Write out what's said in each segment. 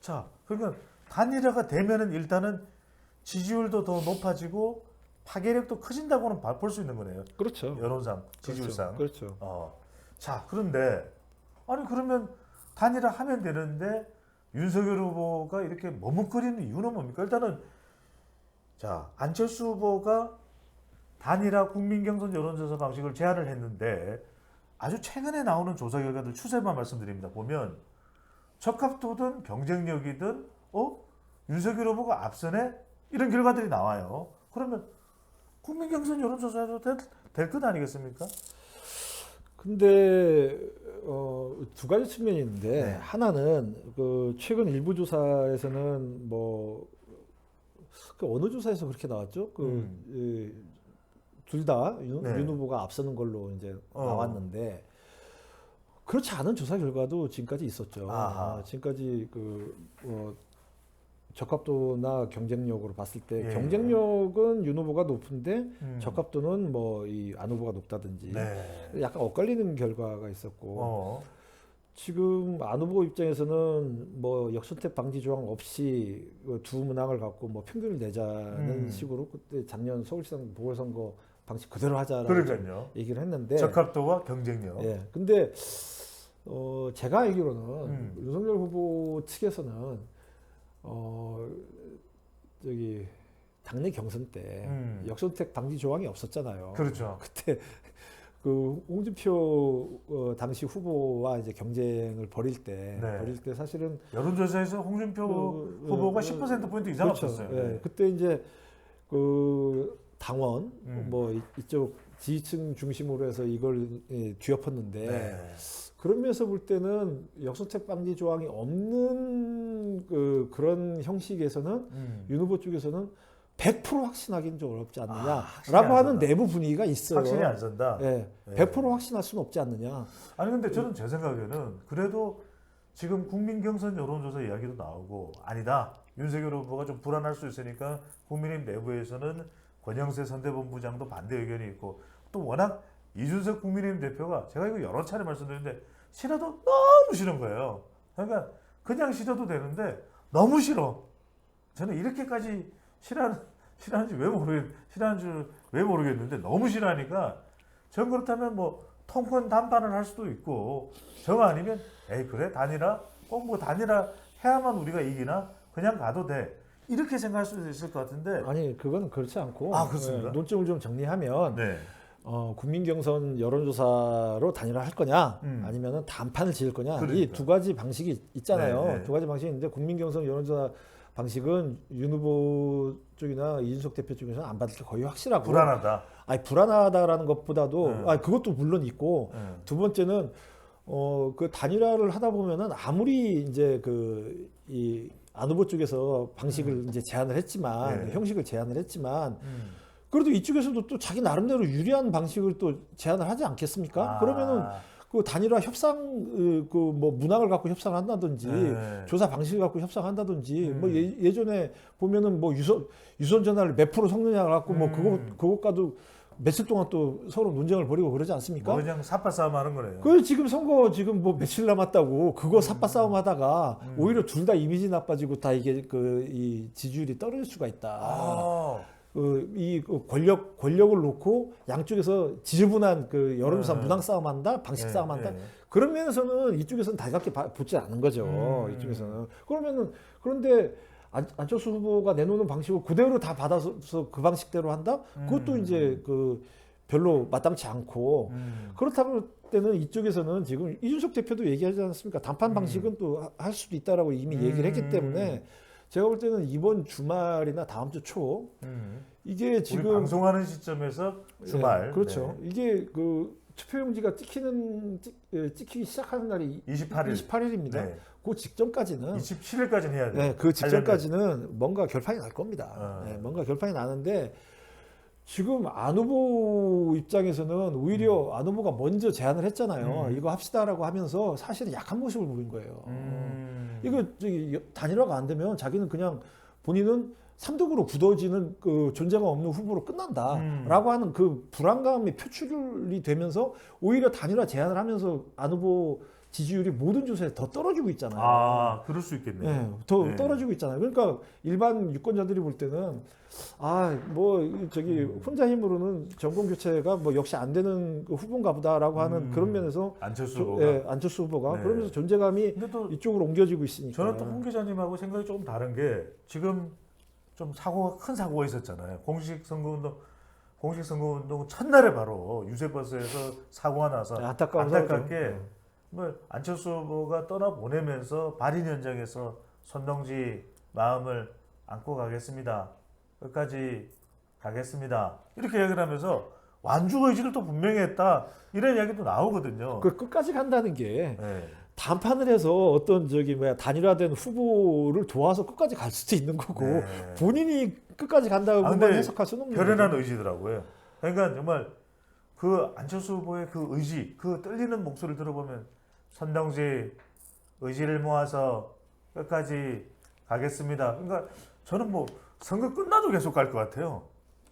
자, 그러니까 단일화가 되면은 일단은 지지율도 더 높아지고 파괴력도 커진다고는 볼 수 있는 거네요. 그렇죠. 여론상, 지지율상. 그렇죠. 자, 그런데 아니 그러면 단일화 하면 되는데 윤석열 후보가 이렇게 머뭇거리는 이유는 뭡니까? 일단은 자, 안철수 후보가 단일화 국민경선 여론조사 방식을 제안을 했는데 아주 최근에 나오는 조사 결과들 추세만 말씀드립니다. 보면 적합도든 경쟁력이든 윤석열 후보가 앞서네 이런 결과들이 나와요. 그러면 국민경선 여론조사에도 될 것 아니겠습니까? 근데 두 가지 측면이 있는데 네. 하나는 그 최근 일부 조사에서는 뭐 그 어느 조사에서 그렇게 나왔죠? 둘 다 윤 네. 후보가 앞서는 걸로 이제 어. 나왔는데 그렇지 않은 조사 결과도 지금까지 있었죠. 아하. 지금까지 적합도나 경쟁력으로 봤을 때 예. 경쟁력은 윤 후보가 높은데 음. 적합도는 뭐 이 안 후보가 높다든지 네. 약간 엇갈리는 결과가 있었고 어. 지금 안 후보 입장에서는 뭐 역선택 방지 조항 없이 두 문항을 갖고 뭐 평균을 내자는 식으로 그때 작년 서울시장 보궐선거 방식 그대로 하자라고 그러니까요. 얘기를 했는데 적합도와 경쟁력. 예. 근데 제가 알기로는 음. 윤석열 후보 측에서는 저기 당내 경선 때 역선택 방지 조항이 없었잖아요. 그렇죠. 그때 그 홍준표 당시 후보와 이제 경쟁을 벌일 때 사실은 여론조사에서 홍준표 후보가 10%포인트 이상 그렇죠. 없었어요. 예. 그때 이제 그 당원 뭐 이쪽 지지층 중심으로 해서 이걸 뒤엎었는데 네. 그런 면에서 볼 때는 역선택 방지 조항이 없는 그런 형식에서는 윤 후보 쪽에서는 100% 확신하기는 좀 어렵지 않느냐라고 하는 내부 분위기가 있어요. 확신이 안 선다. 예, 100% 확신할 수는 없지 않느냐. 아니 근데 저는 제 생각에는 그래도 지금 국민경선 여론조사 이야기도 나오고 아니다. 윤석열 후보가 좀 불안할 수 있으니까 국민의힘 내부에서는 권영세 선대본부장도 반대 의견이 있고 또 워낙 이준석 국민의힘 대표가 제가 이거 여러 차례 말씀드렸는데 싫어도 너무 싫은 거예요. 그러니까 그냥 싫어도 되는데 너무 싫어. 저는 이렇게까지 싫어하는지 왜 모르겠는데 너무 싫어하니까 전 그렇다면 뭐 통권 단판을 할 수도 있고 정 아니면 에이 그래 단일화 꼭 뭐 단일화 해야만 우리가 이기나 그냥 가도 돼 이렇게 생각할 수도 있을 것 같은데 아니 그건 그렇지 않고 그렇습니까? 논점을 좀 정리하면 네. 국민경선 여론조사로 단일화 할 거냐 아니면은 단판을 지을 거냐 그러니까. 이 두 가지 방식이 있잖아요. 네, 네. 두 가지 방식이 있는데 국민경선 여론조사 방식은 윤 후보 쪽이나 이준석 대표 쪽에서는 안 받을 게 거의 확실하고 불안하다. 아니 불안하다라는 것보다도 그것도 물론 있고 두 번째는 그 단일화를 하다 보면은 아무리 이제 이 안 후보 쪽에서 방식을 이제 제안을 했지만 네. 형식을 제안을 했지만 그래도 이쪽에서도 또 자기 나름대로 유리한 방식을 또 제안을 하지 않겠습니까? 그러면은 그 단일화 협상 뭐 문항을 갖고 협상을 한다든지 조사 방식을 갖고 협상한다든지 뭐 예전에 보면은 뭐 유선 전화를 몇 프로 섞느냐를 갖고 뭐 그것과도 며칠 동안 또 서로 논쟁을 벌이고 그러지 않습니까? 뭐 그냥 삿바 싸움 하는 거네요. 그 지금 선거 지금 뭐 며칠 남았다고 그거 삿바 싸움 하다가 오히려 둘 다 이미지 나빠지고 다 이게 이 지지율이 떨어질 수가 있다. 이 권력을 놓고 양쪽에서 지저분한 여론조사 문항 싸움한다, 방식 싸움한다. 그런 면에서는 이쪽에서는 달갑게 붙지 않는 거죠. 이쪽에서는 그런데 안철수 후보가 내놓는 방식을 그대로 다 받아서 그 방식대로 한다? 그것도 이제 별로 마땅치 않고 그렇다고 때는 이쪽에서는 지금 이준석 대표도 얘기하지 않습니까? 단판 방식은 또 할 수도 있다라고 이미 얘기를 했기 때문에 제가 볼 때는 이번 주말이나 다음 주 초 이게 지금 우리 방송하는 시점에서 주말 그렇죠. 이게 투표용지가 찍히기 시작하는 날이 28일입니다. 네. 그 직전까지는 27일까지는 해야 돼요. 네, 그 직전까지는 뭔가 결판이 날 겁니다. 뭔가 결판이 나는데 지금 안 후보 입장에서는 오히려 안 후보가 먼저 제안을 했잖아요. 이거 합시다라고 하면서 사실은 약한 모습을 보인 거예요. 이거 단일화가 안 되면 자기는 그냥 본인은 3등으로 굳어지는 존재감 없는 후보로 끝난다라고 하는 그 불안감이 표출이 되면서 오히려 단일화 제안을 하면서 안 후보 지지율이 모든 조사에 더 떨어지고 있잖아요. 아, 그럴 수 있겠네요. 네, 더 네. 떨어지고 있잖아요. 그러니까 일반 유권자들이 볼 때는 뭐 저기 혼자 힘으로는 정권 교체가 뭐 역시 안 되는 그 후보인가 보다라고 하는 그런 면에서 안철수 후보가. 예, 안철수 후보가 네. 그러면서 존재감이 근데 또 이쪽으로 옮겨지고 있으니까. 저는 또 홍 기자님하고 생각이 조금 다른 게 지금 좀 큰 사고가 있었잖아요. 공식 선거운동 첫날에 바로 유세버스에서 사고가 나서 안타깝게 뭐 안철수 후보가 떠나 보내면서 발인 현장에서 손동지 마음을 안고 가겠습니다. 끝까지 가겠습니다. 이렇게 이야기를 하면서 완주 의지를 또 분명히 했다. 이런 이야기도 나오거든요. 그 끝까지 간다는 게 네. 단판을 해서 어떤 단일화된 후보를 도와서 끝까지 갈 수도 있는 거고 네. 본인이 끝까지 간다고만 근데 해석할 수는 없는 결연한 거죠. 의지더라고요. 그러니까 정말 그 안철수 후보의 그 의지, 그 떨리는 목소리를 들어보면 선동지 의지를 모아서 끝까지 가겠습니다. 그러니까 저는 뭐 선거 끝나도 계속 갈 것 같아요.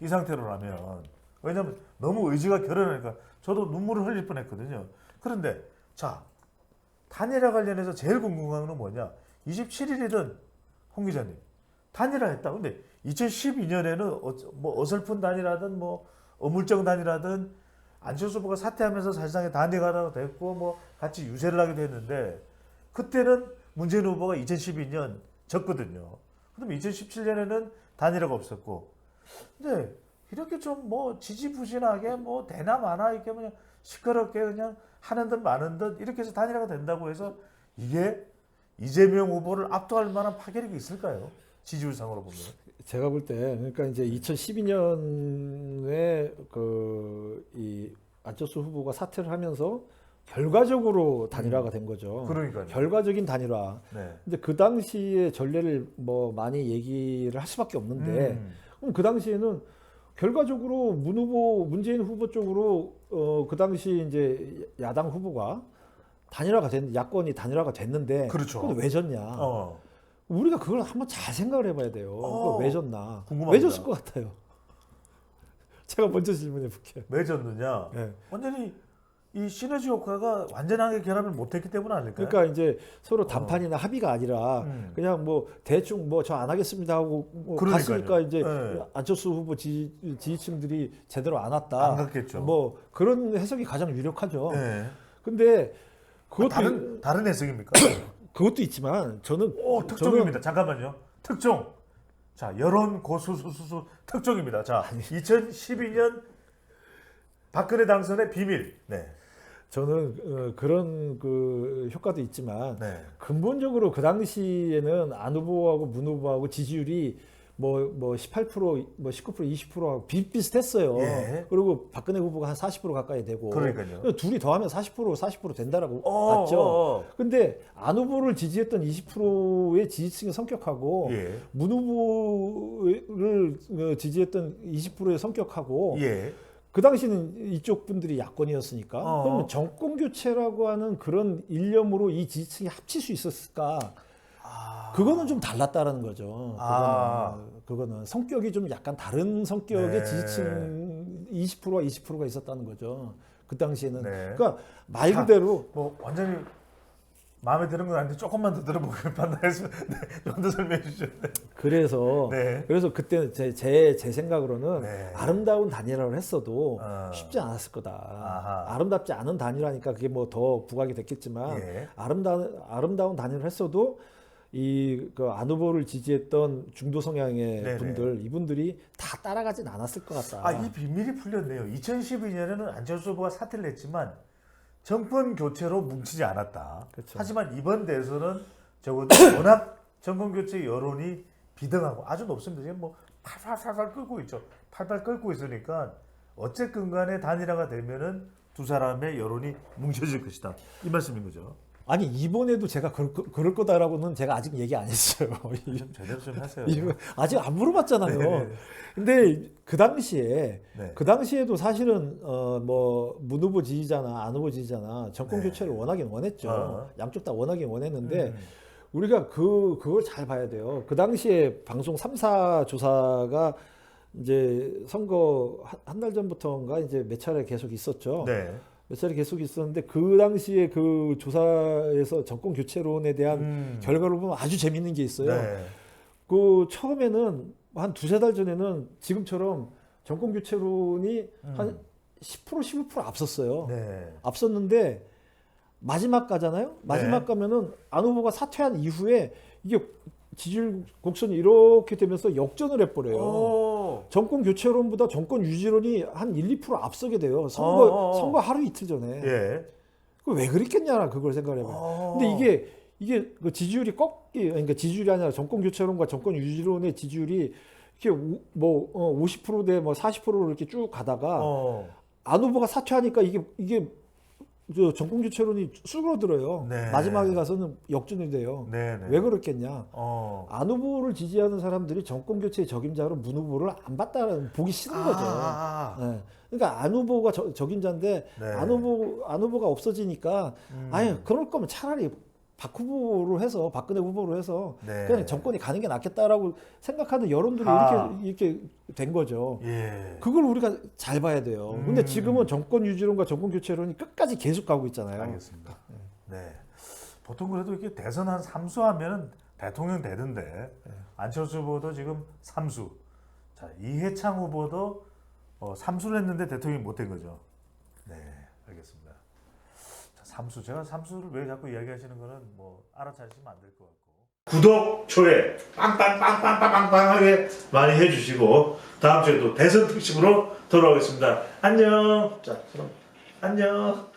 이 상태로라면. 왜냐하면 너무 의지가 결연하니까 저도 눈물을 흘릴 뻔했거든요. 그런데 자, 단일화 관련해서 제일 궁금한 건 뭐냐? 27일이든 홍 기자님 단일화했다. 근데 2012년에는 뭐 어설픈 단일화든 뭐 어물쩍 단일화든 안철수 후보가 사퇴하면서 사실상의 단일화가 됐고 뭐 같이 유세를 하기도 했는데 그때는 문재인 후보가 2012년 졌거든요. 그럼 2017년에는 단일화가 없었고, 근데 이렇게 좀 뭐 지지부진하게 뭐 되나 마나 이렇게 그냥 시끄럽게 그냥 하는 듯 마는 듯 이렇게 해서 단일화가 된다고 해서 이게 이재명 후보를 압도할 만한 파괴력이 있을까요? 지지율상으로 보면. 제가 볼 때 그러니까 이제 2012년에 이 안철수 후보가 사퇴를 하면서 결과적으로 단일화가 된 거죠. 그러니까요. 결과적인 단일화. 네. 근데 그 당시의 전례를 뭐 많이 얘기를 할 수밖에 없는데 그럼 그 당시에는 결과적으로 문재인 후보 쪽으로 그 당시 이제 야당 후보가 야권이 단일화가 됐는데 그렇죠. 그건 왜 졌냐? 우리가 그걸 한번 잘 생각을 해봐야 돼요. 그거 왜 졌나? 궁금합니다. 왜 졌을 것 같아요? 제가 먼저 질문해 볼게요. 왜 졌느냐? 네. 완전히 이 시너지 효과가 완전하게 결합을 못했기 때문 아닐까요? 그러니까 이제 서로 단판이나 합의가 아니라 그냥 뭐 대충 뭐 저 안 하겠습니다 하고 뭐 갔으니까 이제 네. 안철수 후보 지지층들이 제대로 안 왔다. 안 갔겠죠. 뭐 그런 해석이 가장 유력하죠. 네. 근데 그것도 다른 해석입니까? 그것도 있지만 저는 특종입니다. 잠깐만요. 특종. 자, 여론 고수수수 특종입니다. 자, 2012년 박근혜 당선의 비밀. 네. 저는 그런 그 효과도 있지만 네. 근본적으로 그 당시에는 안 후보하고 문 후보하고 지지율이 뭐 18%, 뭐 19%, 20%하고 비슷비슷했어요. 예. 그리고 박근혜 후보가 한 40% 가까이 되고. 그러니까요. 둘이 더하면 40% 된다라고 봤죠. 근데 안 후보를 지지했던 20%의 지지층의 성격하고 예. 문 후보를 지지했던 20%의 성격하고 예. 그 당시는 이쪽 분들이 야권이었으니까 그러면 정권 교체라고 하는 그런 일념으로 이 지지층이 합칠 수 있었을까? 그거는 좀 달랐다라는 거죠. 그거는 성격이 좀 약간 다른 성격의 네. 지지층 20%와 20%가 있었다는 거죠. 그 당시에는. 네. 그러니까 말 그대로 뭐 완전히 마음에 드는 건 아닌데 조금만 더 들어보고 판단했으면 좀 더 설명해 주시죠. 그래서 그때 제 생각으로는 네. 아름다운 단일화를 했어도 쉽지 않았을 거다. 아하. 아름답지 않은 단일화니까 그게 뭐 더 부각이 됐겠지만 예. 아름다운 단일화를 했어도 그 안 후보를 지지했던 중도 성향의 네네. 이분들이 다 따라가진 않았을 것 같다. 이 비밀이 풀렸네요. 2012년에는 안철수 후보가 사퇴를 했지만 정권 교체로 뭉치지 않았다. 그렇죠. 하지만 이번 대선은 적어도 워낙 정권 교체 여론이 비등하고 아주 높습니다. 지금 뭐 팔팔 끓고 있죠. 팔팔 끓고 있으니까 어쨌든 간에 단일화가 되면은 두 사람의 여론이 뭉쳐질 것이다. 이 말씀인 거죠. 아니 이번에도 제가 그럴 거다라고는 제가 아직 얘기 안 했어요. 좀 제대로 좀 하세요. 아직 안 물어봤잖아요. 네. 근데 그 당시에도 사실은 뭐 문 후보 지지자나 안 후보 지지자나 정권 교체를 원하긴 원했죠. 양쪽 다 원하긴 원했는데 우리가 그걸 잘 봐야 돼요. 그 당시에 방송 3사 조사가 이제 선거 한 달 전부터인가 이제 몇 차례 계속 있었죠. 네. 몇 차례 계속 있었는데 그 당시에 그 조사에서 정권 교체론에 대한 결과를 보면 아주 재밌는 게 있어요. 네. 그 처음에는 한 두세 달 전에는 지금처럼 정권 교체론이 한 10% 15% 앞섰어요. 네. 앞섰는데 마지막 가잖아요. 마지막 네. 가면은 안 후보가 사퇴한 이후에 이게 지지율 곡선이 이렇게 되면서 역전을 해버려요. 오. 정권 교체론보다 정권 유지론이 한 1, 2% 앞서게 돼요. 선거 하루 이틀 전에. 예. 왜 그랬겠냐 그걸 생각해봐요. 근데 이게 그 지지율이 그러니까 지지율이 아니라 정권 교체론과 정권 유지론의 지지율이 이렇게 50%대 뭐 40%로 이렇게 쭉 가다가 안 후보가 사퇴하니까 이게 저 정권 교체론이 쑥그러들어요. 네. 마지막에 가서는 역전이 돼요. 네. 왜 그렇겠냐? 어. 안 후보를 지지하는 사람들이 정권 교체의 적임자로 문 후보를 안 봤다는 보기 싫은 거죠. 네. 그러니까 안 후보가 적임자인데 네. 안 후보가 없어지니까 아예 그럴 거면 차라리 박 후보로 해서 박근혜 후보로 해서 네. 그냥 정권이 가는 게 낫겠다라고 생각하는 여론들이 이렇게 된 거죠. 예. 그걸 우리가 잘 봐야 돼요. 근데 지금은 정권 유지론과 정권 교체론이 끝까지 계속 가고 있잖아요. 알겠습니다. 네. 보통 그래도 이렇게 대선 한 3수 하면 대통령 되던데 안철수 후보도 지금 3수. 자, 이해창 후보도 3수를 했는데 대통령이 못 된 거죠. 네, 알겠습니다. 자, 3수. 제가 3수를 왜 자꾸 이야기하시는 거는 뭐 알아차리시면 안 될 것 같고. 구독, 좋아요, 빵빵빵빵빵빵빵하게 많이 해주시고 다음 주에도 대선 특집으로 돌아오겠습니다. 안녕. 자, 그럼 안녕.